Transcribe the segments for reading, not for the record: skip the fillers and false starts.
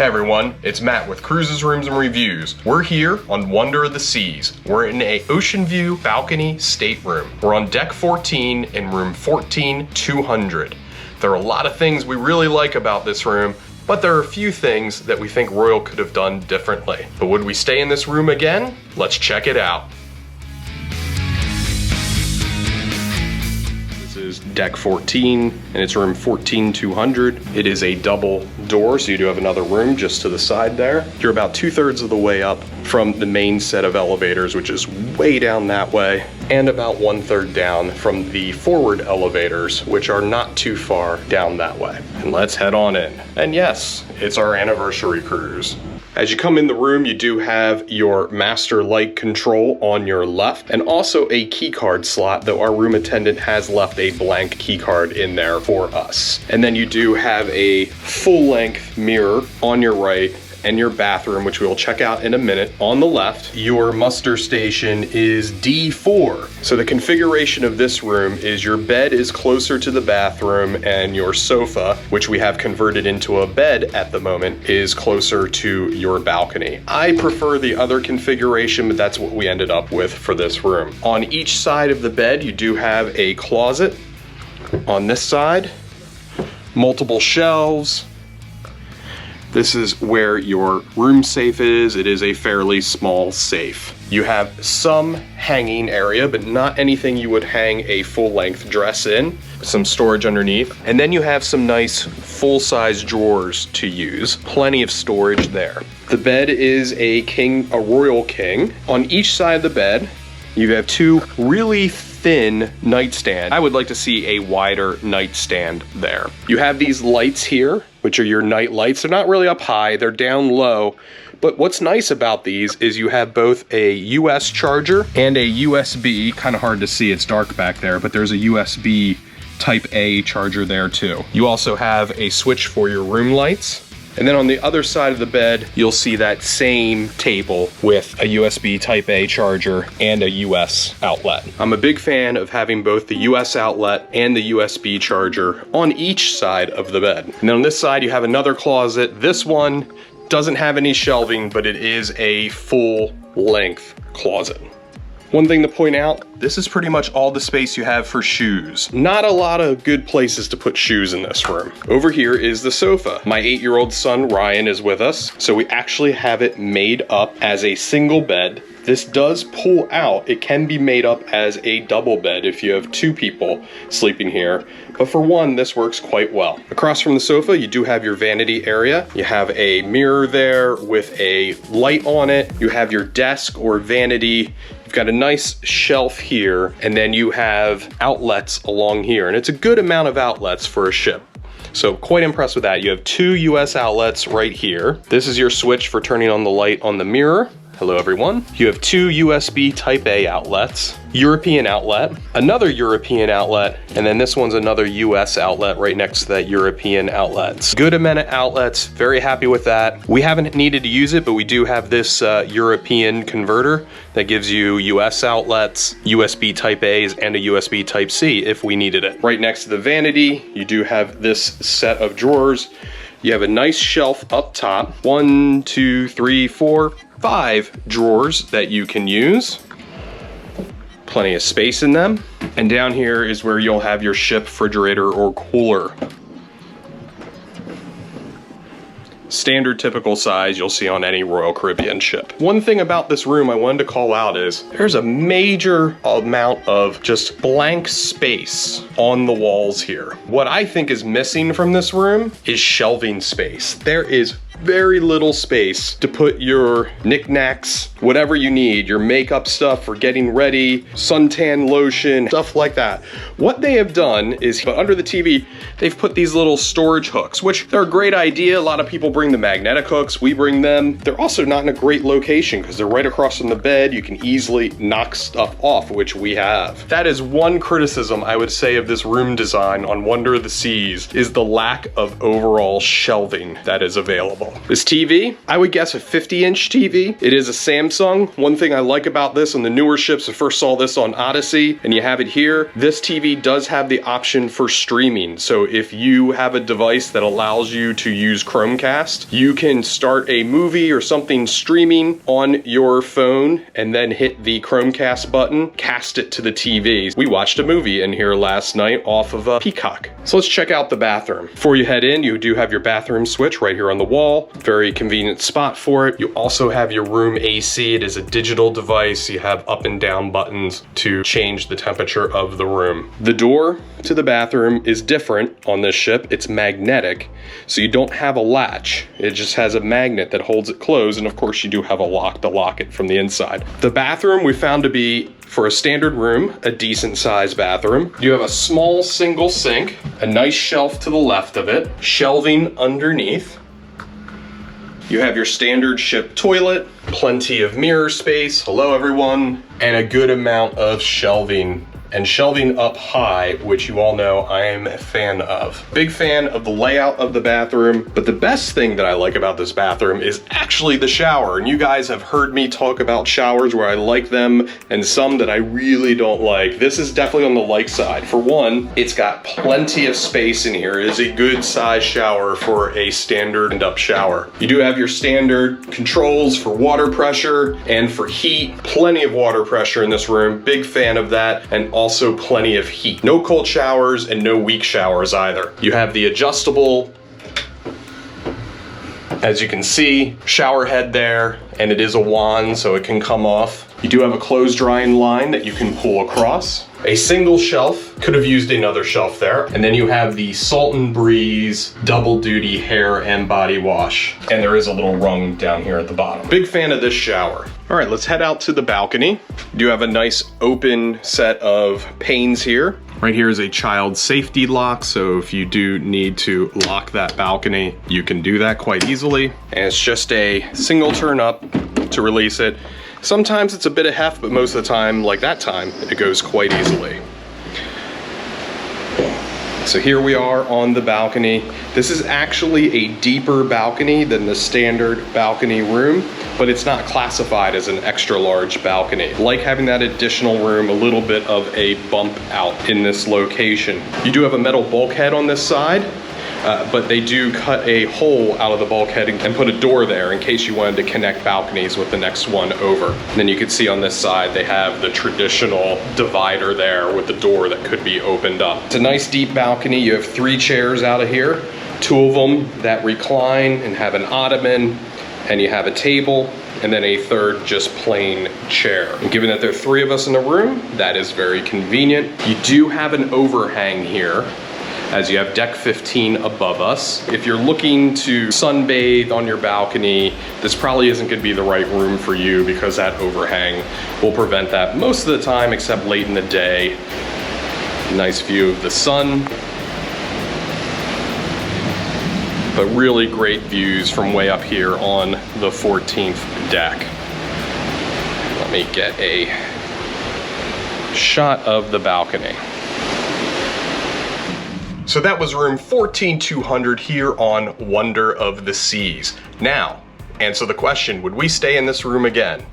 Hey everyone, it's Matt with Cruises, Rooms, and Reviews. We're here on Wonder of the Seas. We're in a ocean view balcony stateroom. We're on deck 14 in room 14200. There are a lot of things we really like about this room, but there are a few things that we think Royal could have done differently. But would we stay in this room again? Let's check it out. Is deck 14 and it's room 14200. It is a double door, so you do have another room just to the side there. You're about 2/3 of the way up from the main set of elevators, which is way down that way, and about 1/3 down from the forward elevators, which are not too far down that way. And let's head on in. And yes, it's our anniversary cruise. As you come in the room, you do have your master light control on your left and also a key card slot, though our room attendant has left a blank key card in there for us. And then you do have a full-length mirror on your right and your bathroom, which we will check out in a minute. On the left, your muster station is D4. So the configuration of this room is your bed is closer to the bathroom and your sofa, which we have converted into a bed at the moment, is closer to your balcony. I prefer the other configuration, but that's what we ended up with for this room. On each side of the bed, you do have a closet. On this side, multiple shelves. This is where your room safe is. It is a fairly small safe. You have some hanging area, but not anything you would hang a full-length dress in. Some storage underneath. And then you have some nice full-size drawers to use. Plenty of storage there. The bed is a royal king. On each side of the bed, you have two really thin nightstand. I would like to see a wider nightstand there. You have these lights here, which are your night lights. They're not really up high, they're down low. But what's nice about these is you have both a US charger and a USB, kind of hard to see, it's dark back there, but there's a USB type A charger there too. You also have a switch for your room lights. And then on the other side of the bed, you'll see that same table with a USB Type A charger and a US outlet. I'm a big fan of having both the US outlet and the USB charger on each side of the bed. And then on this side, you have another closet. This one doesn't have any shelving, but it is a full-length closet. One thing to point out, this is pretty much all the space you have for shoes. Not a lot of good places to put shoes in this room. Over here is the sofa. My 8-year-old son, Ryan, is with us, so we actually have it made up as a single bed. This does pull out. It can be made up as a double bed if you have two people sleeping here. But for one, this works quite well. Across from the sofa, you do have your vanity area. You have a mirror there with a light on it. You have your desk or vanity. You've got a nice shelf here, and then you have outlets along here. And it's a good amount of outlets for a ship. So quite impressed with that. You have two US outlets right here. This is your switch for turning on the light on the mirror. Hello everyone. You have two USB Type A outlets, European outlet, another European outlet, and then this one's another US outlet right next to that European outlet. Good amount of outlets, very happy with that. We haven't needed to use it, but we do have this European converter that gives you US outlets, USB Type A's, and a USB Type C if we needed it. Right next to the vanity, you do have this set of drawers. You have a nice shelf up top. 1, 2, 3, 4, 5 drawers that you can use. Plenty of space in them. And down here is where you'll have your ship refrigerator or cooler. Standard typical size you'll see on any Royal Caribbean ship. One thing about this room I wanted to call out is there's a major amount of just blank space on the walls here. What I think is missing from this room is shelving space. There is very little space to put your knickknacks, whatever you need, your makeup stuff for getting ready, suntan lotion, stuff like that. What they have done is, under the TV, they've put these little storage hooks, which they're a great idea. A lot of people bring the magnetic hooks, we bring them. They're also not in a great location because they're right across from the bed. You can easily knock stuff off, which we have. That is one criticism I would say of this room design on Wonder of the Seas, is the lack of overall shelving that is available. wall. This TV, I would guess a 50-inch TV. It is a Samsung. One thing I like about this on the newer ships, I first saw this on Odyssey, and you have it here. This TV does have the option for streaming. So if you have a device that allows you to use Chromecast, you can start a movie or something streaming on your phone and then hit the Chromecast button, cast it to the TV. We watched a movie in here last night off of Peacock. So let's check out the bathroom. Before you head in, you do have your bathroom switch right here on the wall. Very convenient spot for it. You also have your room AC. It is a digital device. You have up and down buttons to change the temperature of the room. The door to the bathroom is different on this ship. It's magnetic, so you don't have a latch. It just has a magnet that holds it closed, and of course you do have a lock to lock it from the inside. The bathroom we found to be, for a standard room, a decent sized bathroom. You have a small single sink, a nice shelf to the left of it, shelving underneath. You have your standard ship toilet, plenty of mirror space, hello everyone, and a good amount of shelving. And shelving up high, which you all know I am a fan of. Big fan of the layout of the bathroom, but the best thing that I like about this bathroom is actually the shower. And you guys have heard me talk about showers where I like them and some that I really don't like. This is definitely on the like side. For one, it's got plenty of space in here. It is a good size shower for a standard end-up shower. You do have your standard controls for water pressure and for heat. Plenty of water pressure in this room. Big fan of that. And also plenty of heat. No cold showers and no weak showers either. You have the adjustable, as you can see, shower head there, and it is a wand so it can come off. You do have a clothes drying line that you can pull across. A single shelf, could have used another shelf there. And then you have the Salt and Breeze double duty hair and body wash. And there is a little rung down here at the bottom. Big fan of this shower. All right, let's head out to the balcony. You do have a nice open set of panes here. Right here is a child safety lock, so if you do need to lock that balcony, you can do that quite easily. And it's just a single turn up to release it. Sometimes it's a bit of heft, but most of the time, like that time, it goes quite easily. So here we are on the balcony. This is actually a deeper balcony than the standard balcony room, but it's not classified as an extra large balcony. Like having that additional room, a little bit of a bump out in this location. You do have a metal bulkhead on this side, but they do cut a hole out of the bulkhead and put a door there in case you wanted to connect balconies with the next one over. And then you can see on this side, they have the traditional divider there with the door that could be opened up. It's a nice deep balcony. You have 3 chairs out of here, 2 of them that recline and have an ottoman, and you have a table, and then a third just plain chair. And given that there are 3 of us in the room, that is very convenient. You do have an overhang here, as you have deck 15 above us. If you're looking to sunbathe on your balcony, this probably isn't gonna be the right room for you because that overhang will prevent that most of the time, except late in the day. Nice view of the sun. But really great views from way up here on the 14th deck. Let me get a shot of the balcony. So that was room 14200 here on Wonder of the Seas. Now, answer the question, would we stay in this room again?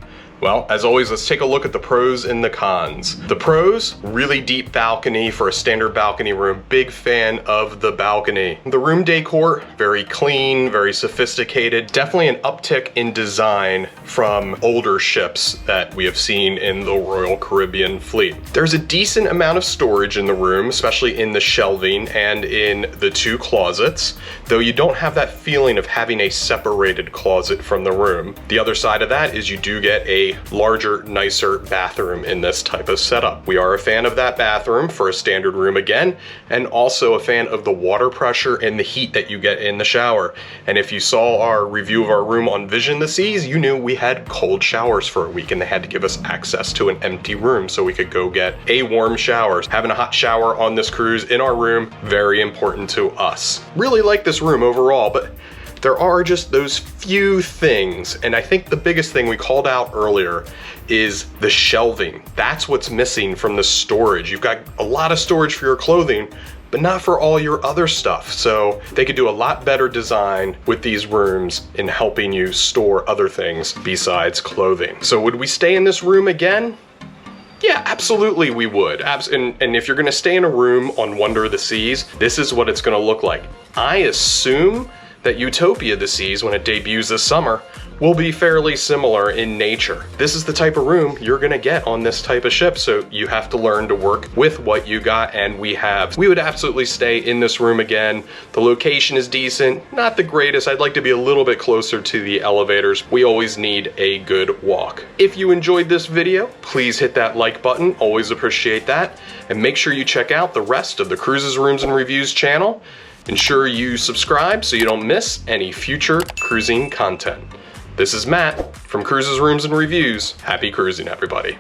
Well, as always, let's take a look at the pros and the cons. The pros, really deep balcony for a standard balcony room. Big fan of the balcony. The room decor, very clean, very sophisticated. Definitely an uptick in design from older ships that we have seen in the Royal Caribbean fleet. There's a decent amount of storage in the room, especially in the shelving and in the 2 closets, though you don't have that feeling of having a separated closet from the room. The other side of that is you do get a larger, nicer bathroom in this type of setup. We are a fan of that bathroom for a standard room again, and also a fan of the water pressure and the heat that you get in the shower. And if you saw our review of our room on Vision of the Seas, you knew we had cold showers for a week and they had to give us access to an empty room so we could go get a warm shower. Having a hot shower on this cruise in our room, very important to us. Really like this room overall, but there are just those few things, and I think the biggest thing we called out earlier is the shelving. That's what's missing from the storage. You've got a lot of storage for your clothing, but not for all your other stuff. So they could do a lot better design with these rooms in helping you store other things besides clothing. So would we stay in this room again? Yeah, absolutely we would. And if you're gonna stay in a room on Wonder of the Seas, this is what it's gonna look like. I assume that Utopia of the Seas, when it debuts this summer, will be fairly similar in nature. This is the type of room you're gonna get on this type of ship, so you have to learn to work with what you got, and we have. We would absolutely stay in this room again. The location is decent, not the greatest. I'd like to be a little bit closer to the elevators. We always need a good walk. If you enjoyed this video, please hit that like button, always appreciate that, and make sure you check out the rest of the Cruises, Rooms, and Reviews channel. Ensure you subscribe so you don't miss any future cruising content. This is Matt from Cruises, Rooms, and Reviews. Happy cruising, everybody.